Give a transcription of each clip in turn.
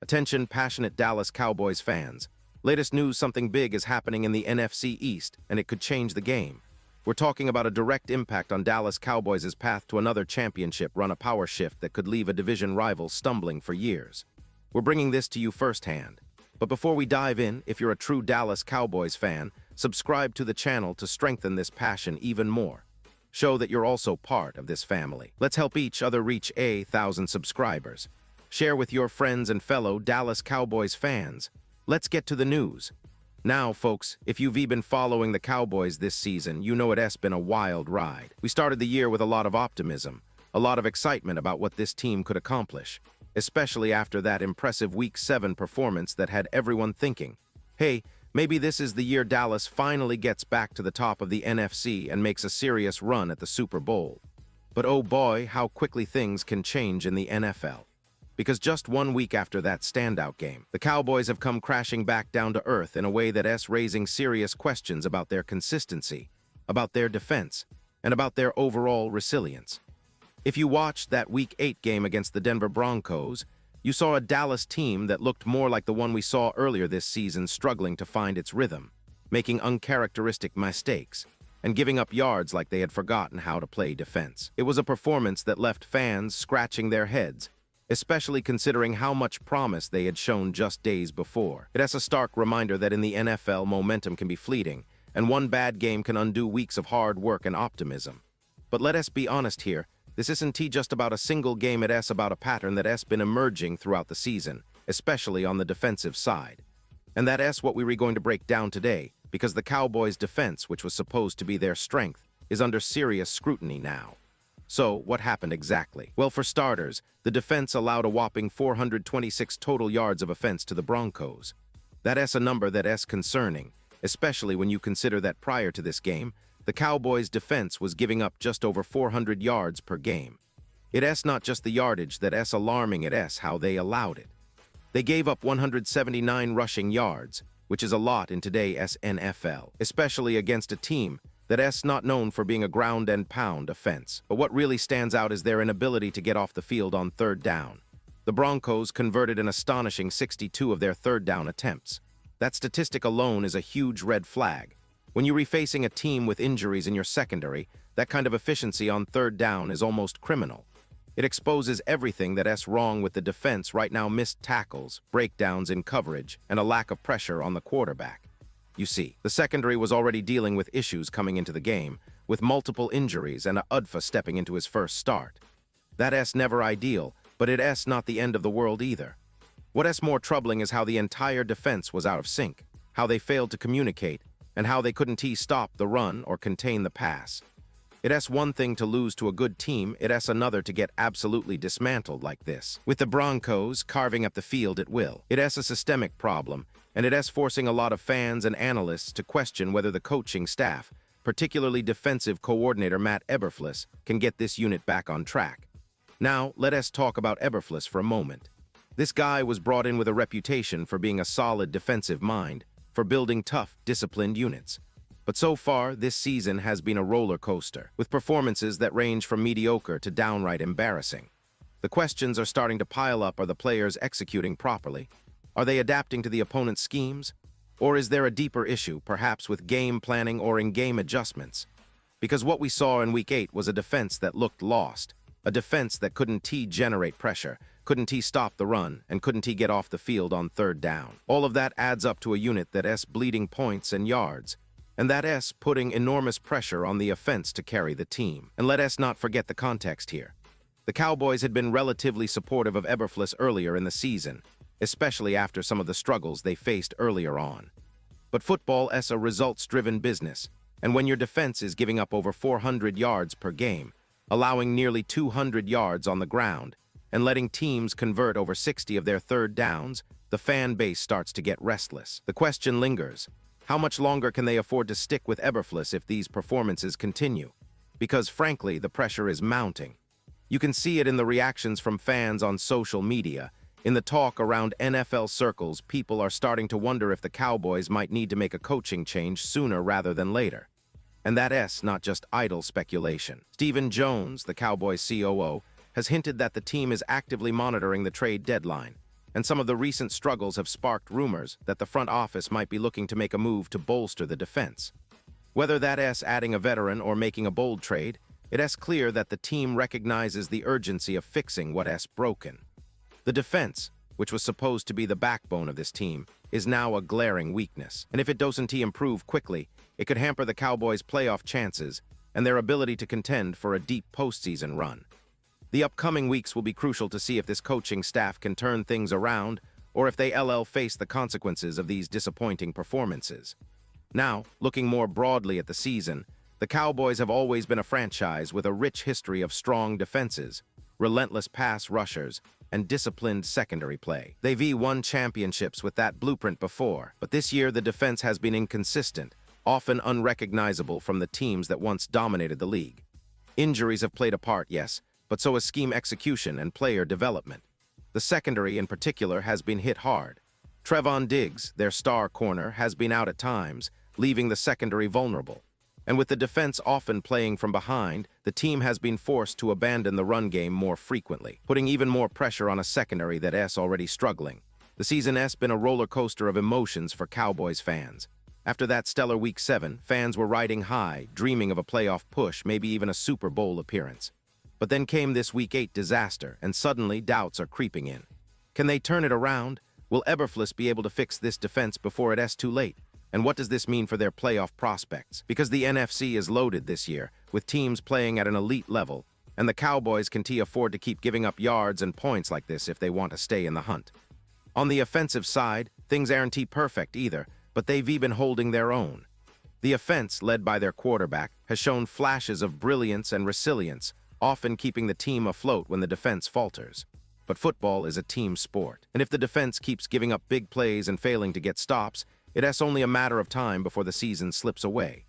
Attention, passionate Dallas Cowboys fans. Latest news, something big is happening in the NFC East, and it could change the game. We're talking about a direct impact on Dallas Cowboys' path to another championship run, a power shift that could leave a division rival stumbling for years. We're bringing this to you firsthand. But before we dive in, if you're a true Dallas Cowboys fan, subscribe to the channel to strengthen this passion even more. Show that you're also part of this family. Let's help each other reach 1,000 subscribers. Share with your friends and fellow Dallas Cowboys fans. Let's get to the news. Now, folks, if you've been following the Cowboys this season, you know it has been a wild ride. We started the year with a lot of optimism, a lot of excitement about what this team could accomplish, especially after that impressive Week 7 performance that had everyone thinking, hey, maybe this is the year Dallas finally gets back to the top of the NFC and makes a serious run at the Super Bowl. But oh boy, how quickly things can change in the NFL. Because just 1 week after that standout game, the Cowboys have come crashing back down to earth in a way that's raising serious questions about their consistency, about their defense, and about their overall resilience. If you watched that Week 8 game against the Denver Broncos, you saw a Dallas team that looked more like the one we saw earlier this season, struggling to find its rhythm, making uncharacteristic mistakes, and giving up yards like they had forgotten how to play defense. It was a performance that left fans scratching their heads, especially considering how much promise they had shown just days before. It is a stark reminder that in the NFL, momentum can be fleeting, and one bad game can undo weeks of hard work and optimism. But let us be honest here, this isn't just about a single game, it is about a pattern that has been emerging throughout the season, especially on the defensive side. And that is what we're going to break down today, because the Cowboys' defense, which was supposed to be their strength, is under serious scrutiny now. So, what happened exactly? Well, for starters, the defense allowed a whopping 426 total yards of offense to the Broncos. That is a number that is concerning, especially when you consider that prior to this game, the Cowboys' defense was giving up just over 400 yards per game. It is not just the yardage that is alarming, it is how they allowed it. They gave up 179 rushing yards, which is a lot in today's NFL, especially against a team that is not known for being a ground and pound offense. But what really stands out is their inability to get off the field on third down. The Broncos converted an astonishing 62 of their third down attempts. That statistic alone is a huge red flag. When you're facing a team with injuries in your secondary, that kind of efficiency on third down is almost criminal. It exposes everything that is wrong with the defense right now: missed tackles, breakdowns in coverage, and a lack of pressure on the quarterback. You see, the secondary was already dealing with issues coming into the game, with multiple injuries and Udfa stepping into his first start. That is never ideal, but it is not the end of the world either. What is more troubling is how the entire defense was out of sync, how they failed to communicate, and how they couldn't stop the run or contain the pass. It is one thing to lose to a good team, it is another to get absolutely dismantled like this, with the Broncos carving up the field at will. It is a systemic problem, and it is forcing a lot of fans and analysts to question whether the coaching staff, particularly defensive coordinator Matt Eberflus, can get this unit back on track. Now, let us talk about Eberflus for a moment. This guy was brought in with a reputation for being a solid defensive mind, for building tough, disciplined units. But so far, this season has been a roller coaster, with performances that range from mediocre to downright embarrassing. The questions are starting to pile up. Are the players executing properly? Are they adapting to the opponent's schemes? Or is there a deeper issue, perhaps with game planning or in-game adjustments? Because what we saw in Week 8 was a defense that looked lost, a defense that couldn't generate pressure, couldn't stop the run, and couldn't get off the field on third down. All of that adds up to a unit that is bleeding points and yards, and that is putting enormous pressure on the offense to carry the team. And let us not forget the context here. The Cowboys had been relatively supportive of Eberflus earlier in the season, especially after some of the struggles they faced earlier on. But football is a results-driven business, and when your defense is giving up over 400 yards per game, allowing nearly 200 yards on the ground, and letting teams convert over 60 of their third downs, the fan base starts to get restless. The question lingers: how much longer can they afford to stick with Eberflus if these performances continue? Because frankly, the pressure is mounting. You can see it in the reactions from fans on social media. In the talk around NFL circles, people are starting to wonder if the Cowboys might need to make a coaching change sooner rather than later. And that is not just idle speculation. Stephen Jones, the Cowboys COO, has hinted that the team is actively monitoring the trade deadline. and some of the recent struggles have sparked rumors that the front office might be looking to make a move to bolster the defense. Whether that's adding a veteran or making a bold trade, it's clear that the team recognizes the urgency of fixing what's broken. The defense, which was supposed to be the backbone of this team, is now a glaring weakness. And if it doesn't improve quickly, it could hamper the Cowboys' playoff chances and their ability to contend for a deep postseason run. The upcoming weeks will be crucial to see if this coaching staff can turn things around or if they face the consequences of these disappointing performances. Now, looking more broadly at the season, the Cowboys have always been a franchise with a rich history of strong defenses, relentless pass rushers, and disciplined secondary play. They've won championships with that blueprint before, but this year the defense has been inconsistent, often unrecognizable from the teams that once dominated the league. Injuries have played a part, yes, but so has scheme execution and player development. The secondary in particular has been hit hard. Trevon Diggs, their star corner, has been out at times, leaving the secondary vulnerable. And with the defense often playing from behind, the team has been forced to abandon the run game more frequently, putting even more pressure on a secondary that's already struggling. The season has been a roller coaster of emotions for Cowboys fans. After that stellar Week 7, fans were riding high, dreaming of a playoff push, maybe even a Super Bowl appearance. But then came this Week 8 disaster, and suddenly doubts are creeping in. Can they turn it around? Will Eberflus be able to fix this defense before it's too late? And what does this mean for their playoff prospects? Because the NFC is loaded this year, with teams playing at an elite level, and the Cowboys can't afford to keep giving up yards and points like this if they want to stay in the hunt. On the offensive side, things aren't perfect either, but they've been holding their own. The offense, led by their quarterback, has shown flashes of brilliance and resilience, often keeping the team afloat when the defense falters. But football is a team sport, and if the defense keeps giving up big plays and failing to get stops, it's only a matter of time before the season slips away.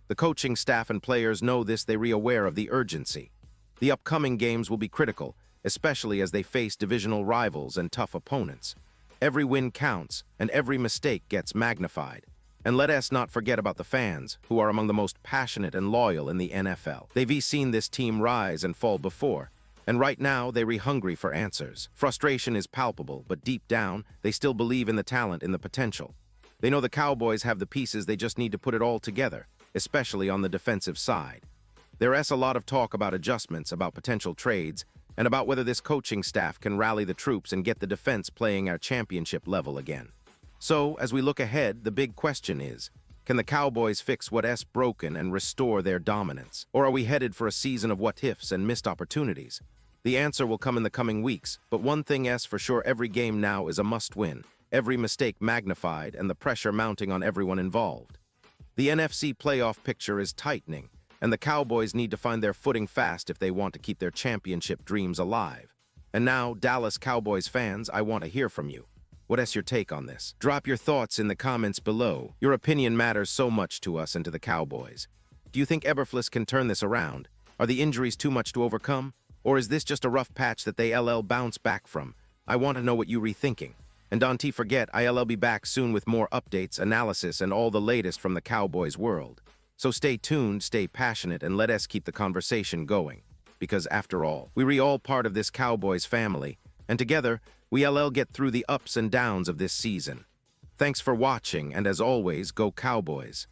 The coaching staff and players know this. They're aware of the urgency. The upcoming games will be critical, especially as they face divisional rivals and tough opponents. Every win counts, and every mistake gets magnified. And let us not forget about the fans, who are among the most passionate and loyal in the NFL. They've seen this team rise and fall before, and right now they're hungry for answers. Frustration is palpable, but deep down, they still believe in the talent, in the potential. They know the Cowboys have the pieces, they just need to put it all together, especially on the defensive side. There's a lot of talk about adjustments, about potential trades, and about whether this coaching staff can rally the troops and get the defense playing at championship level again. So, as we look ahead, the big question is, can the Cowboys fix what's broken and restore their dominance? Or are we headed for a season of what-ifs and missed opportunities? The answer will come in the coming weeks, but one thing is for sure, every game now is a must-win. Every mistake magnified and the pressure mounting on everyone involved. The NFC playoff picture is tightening, and the Cowboys need to find their footing fast if they want to keep their championship dreams alive. And now, Dallas Cowboys fans, I want to hear from you. What's your take on this? Drop your thoughts in the comments below. Your opinion matters so much to us and to the Cowboys. Do you think Eberflus can turn this around? Are the injuries too much to overcome? Or is this just a rough patch that they'll bounce back from? I want to know what you're rethinking. And don't forget, I'll be back soon with more updates, analysis, and all the latest from the Cowboys world. So stay tuned, stay passionate, and let us keep the conversation going. Because after all, we're all part of this Cowboys family, and together, we'll get through the ups and downs of this season. Thanks for watching, and as always, go Cowboys.